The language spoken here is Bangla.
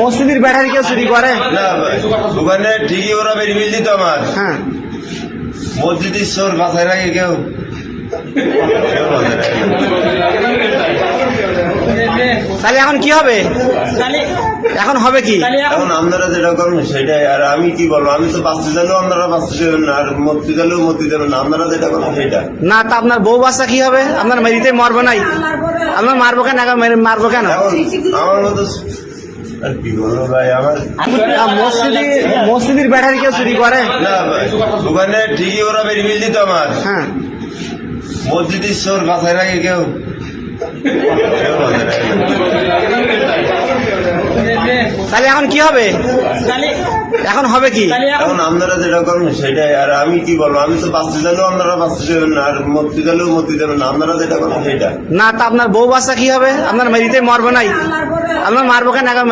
মসজিদের ব্যাটারি কেউ চুরি করে না ভাই, ওখানে ঠিকই ওরা বেরিয়ে দিত আমার হ্যাঁ মসজিদের চোর বাসায় রাখে কেউ কেউ বাসায় রাখে না। তাহলে এখন কি হবে এখন হবে কি এখন আপনারা যেটা করবেন সেটাই, আর আমি কি বলবো, আমি তো বাঁচতে চাইলেও আপনারা বাঁচতে চাইবেন না, আর মরতে চাইলেও মরতে চাইবেন না, আপনারা যেটা করবেন সেটা। না তা আপনার বউ বাচ্চা কি হবে আপনার মেরিতে মরবে নাই আপনার মারবো কেন এখন মারবো কেন এখন আমার মতো আর কি বলবো ভাই, আমার মসজিদের ব্যাটারি কেউ চুরি করে না ভাই, ওখানে ঠিকই ওরা বেরিয়ে দিত আমার হ্যাঁ মসজিদের চোর বাসায় রাখে কেউ কেউ বাসায় রাখে না। তাহলে এখন কি হবে এখন হবে কি এখন আপনারা যেটা করবেন সেটাই, আর আমি কি বলবো, আমি তো বাঁচতে চাইলেও আপনারা বাঁচতে চাইবেন না, আর মরতে চাইলেও মরতে চাইবেন না, আপনারা যেটা করবেন সেটা। না তা আপনার বউ বাচ্চা কি হবে আপনার মেরিতে মরবে নাই আপনার মারবো কেন এখন